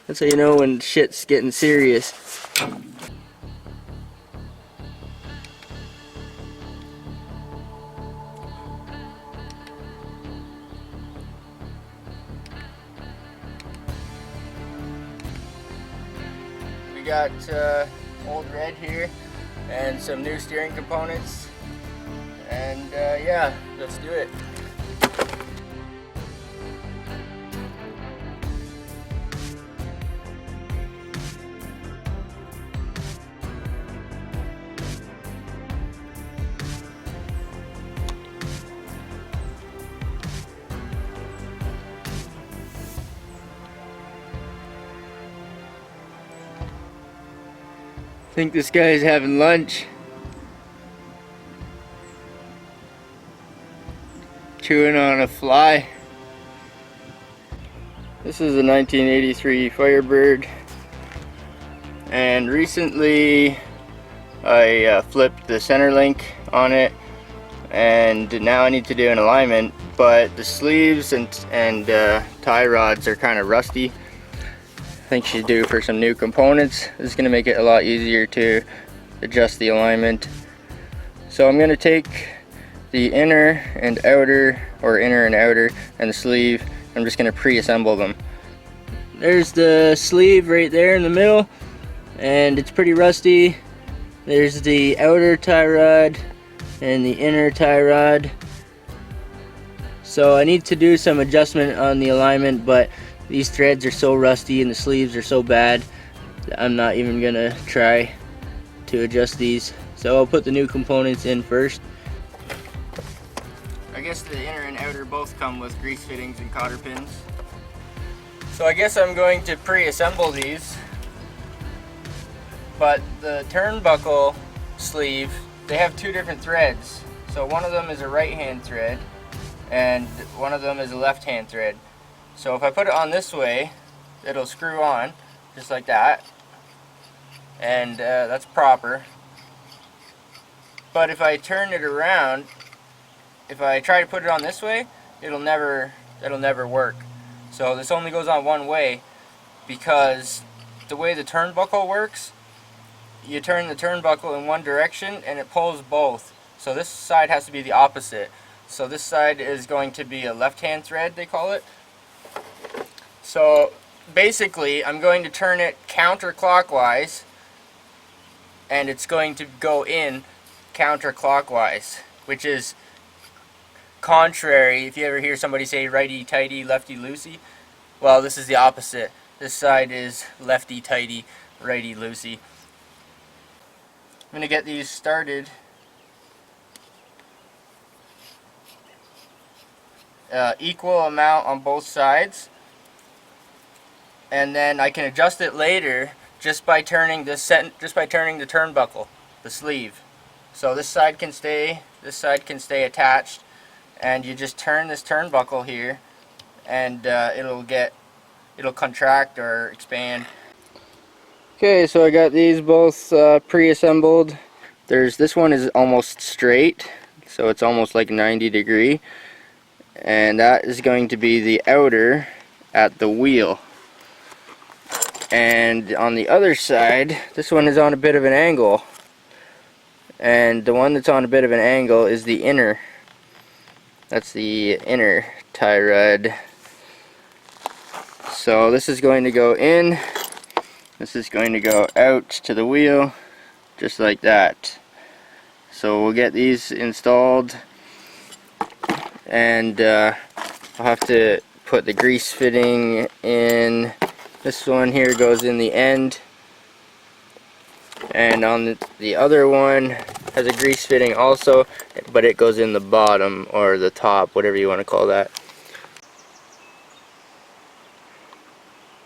That's how you know when shit's getting serious. We got old red here and some new steering components, and yeah, let's do it. I think this guy's having lunch. Chewing on a fly. This is a 1983 Firebird, and recently I flipped the center link on it, and now I need to do an alignment, but the sleeves and tie rods are kind of rusty. I think she's due for some new components. This is going to make it a lot easier to adjust the alignment. So I'm going to take the inner and outer, or inner and outer, and the sleeve. I'm just going to pre-assemble them. There's the sleeve right there in the middle, and it's pretty rusty. There's the outer tie rod and the inner tie rod. So I need to do some adjustment on the alignment, but these threads are so rusty and the sleeves are so bad that I'm not even gonna try to adjust these. So I'll put the new components in first. I guess the inner and outer both come with grease fittings and cotter pins. So I guess I'm going to pre-assemble these. But the turnbuckle sleeve, they have two different threads. So one of them is a right hand thread and one of them is a left hand thread. So if I put it on this way, it'll screw on just like that, and that's proper. But if I turn it around, if I try to put it on this way, it'll never work. So this only goes on one way, because the way the turnbuckle works, you turn the turnbuckle in one direction and it pulls both. So this side has to be the opposite. So this side is going to be a left hand thread, they call it. So basically I'm going to turn it counterclockwise, and it's going to go in counterclockwise, which is contrary. If you ever hear somebody say righty tighty, lefty loosey, well, this is the opposite. This side is lefty tighty, righty loosey. I'm going to get these started. Equal amount on both sides, and then I can adjust it later just by turning the turnbuckle, the sleeve. So this side can stay attached, and you just turn this turnbuckle here, and it'll contract or expand. Okay, so I got these both pre-assembled. This one is almost straight, so it's almost like 90 degree. And that is going to be the outer at the wheel. And on the other side, this one is on a bit of an angle. And the one that's on a bit of an angle is the inner. That's the inner tie rod. So this is going to go in. This is going to go out to the wheel, just like that. So we'll get these installed. And I'll have to put the grease fitting in. This one here goes in the end, and on the other one has a grease fitting also, but it goes in the bottom or the top, whatever you want to call that.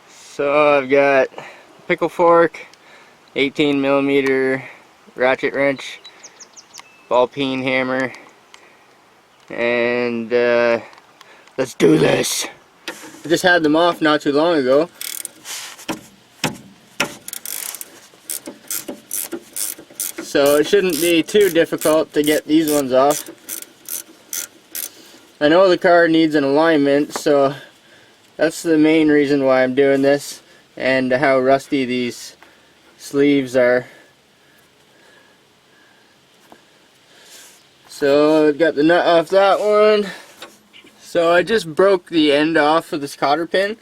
So I've got pickle fork, 18mm ratchet wrench, ball peen hammer, and let's do this. I just had them off not too long ago. So it shouldn't be too difficult to get these ones off. I know the car needs an alignment, so that's the main reason why I'm doing this. and how rusty these sleeves are. So I've got the nut off that one. So I just broke the end off of this cotter pin.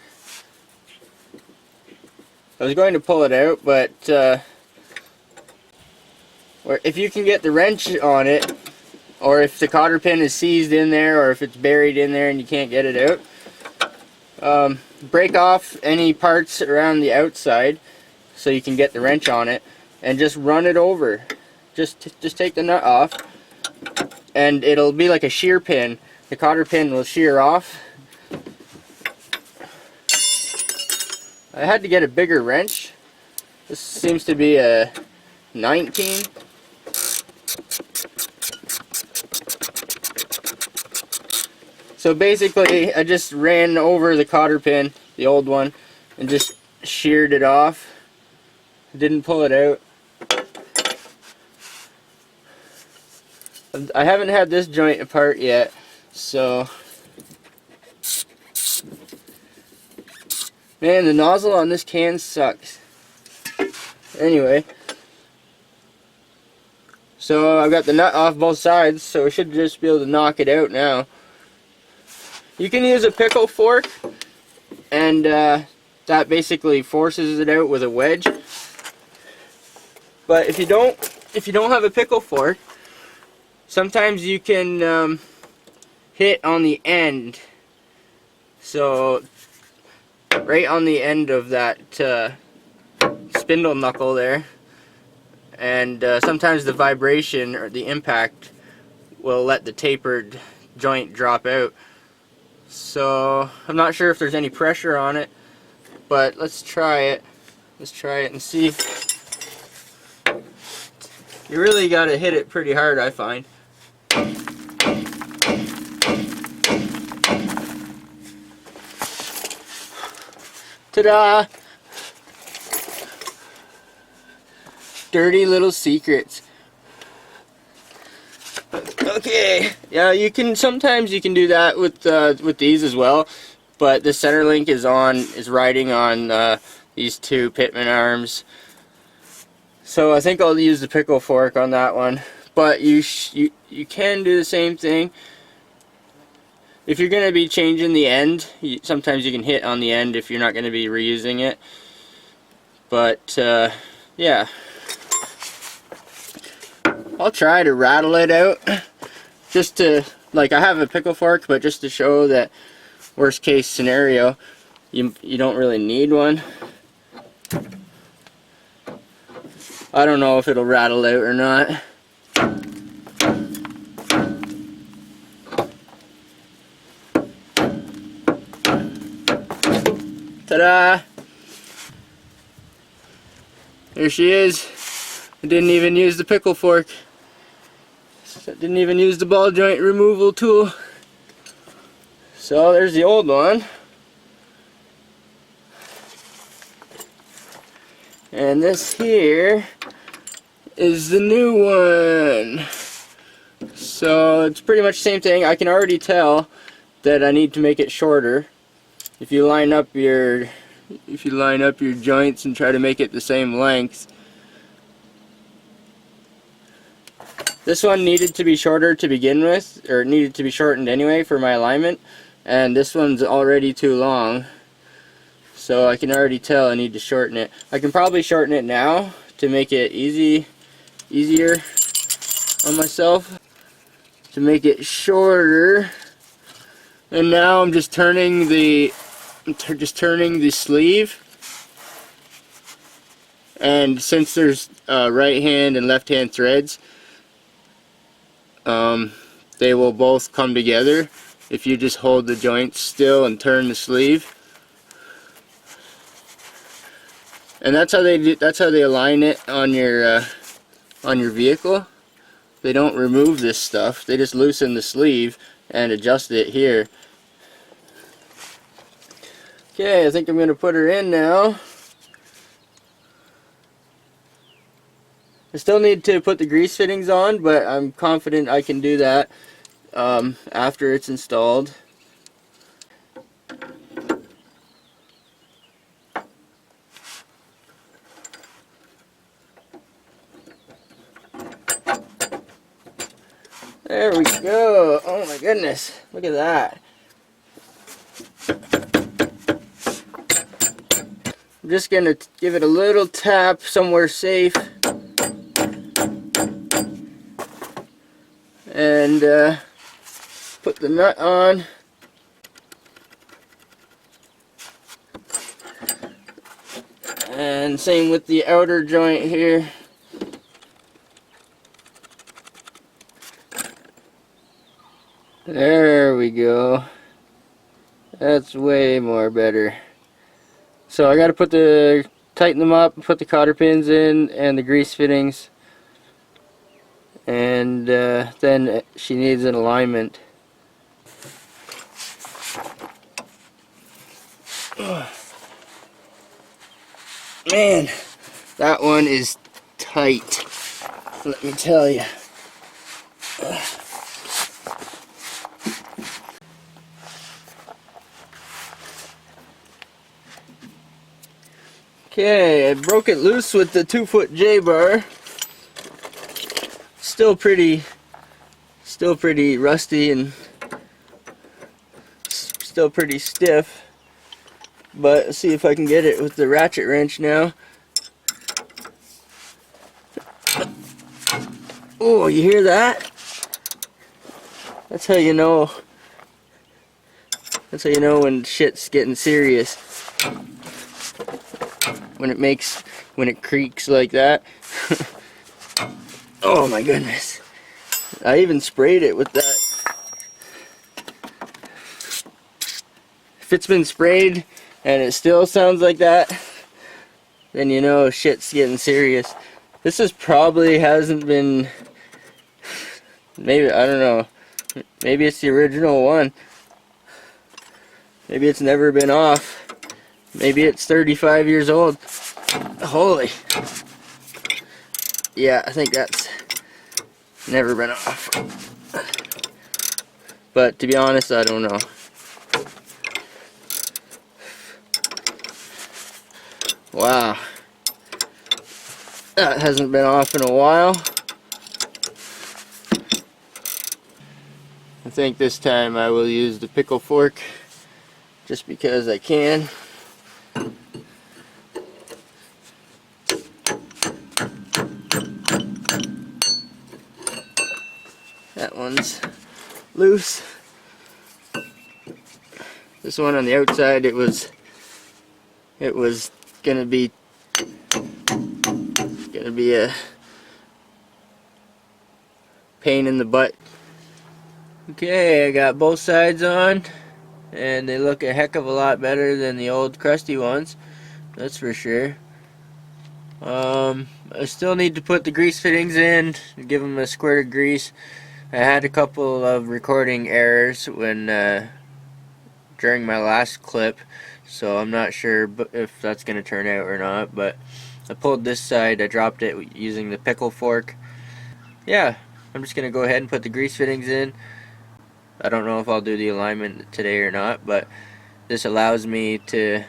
I was going to pull it out, but if you can get the wrench on it, or if the cotter pin is seized in there, or if it's buried in there and you can't get it out, break off any parts around the outside so you can get the wrench on it, and just run it over. Just take the nut off, and it'll be like a shear pin. The cotter pin will shear off. I had to get a bigger wrench. This seems to be a 19. So basically, I just ran over the cotter pin, the old one, and just sheared it off. Didn't pull it out. I haven't had this joint apart yet, so... Man, the nozzle on this can sucks. Anyway, so I've got the nut off both sides, so I should just be able to knock it out now. You can use a pickle fork, and that basically forces it out with a wedge. But if you don't have a pickle fork, sometimes you can hit on the end. So right on the end of that spindle knuckle there, and sometimes the vibration or the impact will let the tapered joint drop out. So I'm not sure if there's any pressure on it, but let's try it. Let's try it and see. You really got to hit it pretty hard, I find. Ta-da! Dirty little secrets. Okay, yeah, sometimes you can do that with these as well, but the center link is riding on these two pitman arms. So I think I'll use the pickle fork on that one. But you can do the same thing. If you're going to be changing the end, sometimes you can hit on the end if you're not going to be reusing it. But yeah, I'll try to rattle it out. Just to, like, I have a pickle fork, but just to show that worst case scenario, you don't really need one. I don't know if it'll rattle out or not. Ta-da! There she is. I didn't even use the pickle fork. I didn't even use the ball joint removal tool. So there's the old one. And this here is the new one. So it's pretty much the same thing. I can already tell that I need to make it shorter. If you line up your joints and try to make it the same length. This one needed to be shorter to begin with, or needed to be shortened anyway for my alignment, and this one's already too long. So I can already tell I need to shorten it. I can probably shorten it now to make it easier on myself, to make it shorter. And now I'm just turning the sleeve. And since there's right hand and left hand threads, they will both come together if you just hold the joints still and turn the sleeve. And that's how they align it on your vehicle. They don't remove this stuff. They just loosen the sleeve and adjust it here. Okay, I think I'm going to put her in now. I still need to put the grease fittings on, but I'm confident I can do that after it's installed. There we go. Oh my goodness. Look at that. I'm just going to give it a little tap somewhere safe. And put the nut on. And same with the outer joint here. There we go. That's way more better. So I got to tighten them up, put the cotter pins in and the grease fittings. And then she needs an alignment. Man, that one is tight, let me tell you. Okay, I broke it loose with the 2-foot J-bar. Still pretty rusty and still pretty stiff. But let's see if I can get it with the ratchet wrench now. Oh, you hear that? That's how you know. That's how you know when shit's getting serious. When it creaks like that. Oh my goodness. I even sprayed it with that. If it's been sprayed and it still sounds like that, then you know shit's getting serious. This is probably hasn't been, maybe, I don't know, maybe it's the original one. Maybe it's never been off. Maybe it's 35 years old. Holy. Yeah, I think that's never been off. But to be honest, I don't know. Wow. That hasn't been off in a while. I think this time I will use the pickle fork just because I can. That one's loose. This one on the outside, it was gonna be a pain in the butt. Okay, I got both sides on, and they look a heck of a lot better than the old crusty ones, that's for sure. I still need to put the grease fittings in, give them a squirt of grease. I had a couple of recording errors when during my last clip, so I'm not sure if that's going to turn out or not, but I pulled this side, I dropped it using the pickle fork. Yeah, I'm just going to go ahead and put the grease fittings in. I don't know if I'll do the alignment today or not, but this allows me to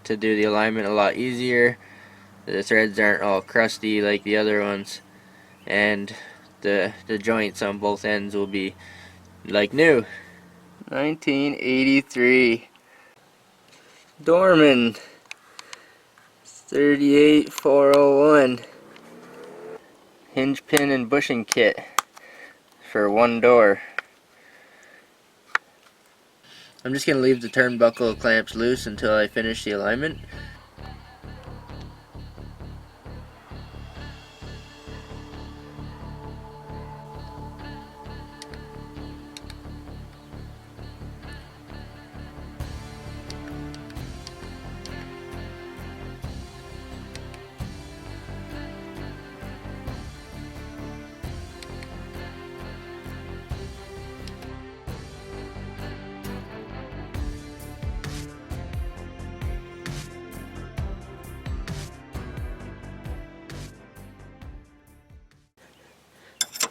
do the alignment a lot easier. The threads aren't all crusty like the other ones, and the joints on both ends will be like new. 1983 Dorman 38401 hinge pin and bushing kit for one door. I'm just going to leave the turnbuckle clamps loose until I finish the alignment.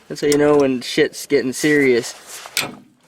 That's how you know when shit's getting serious.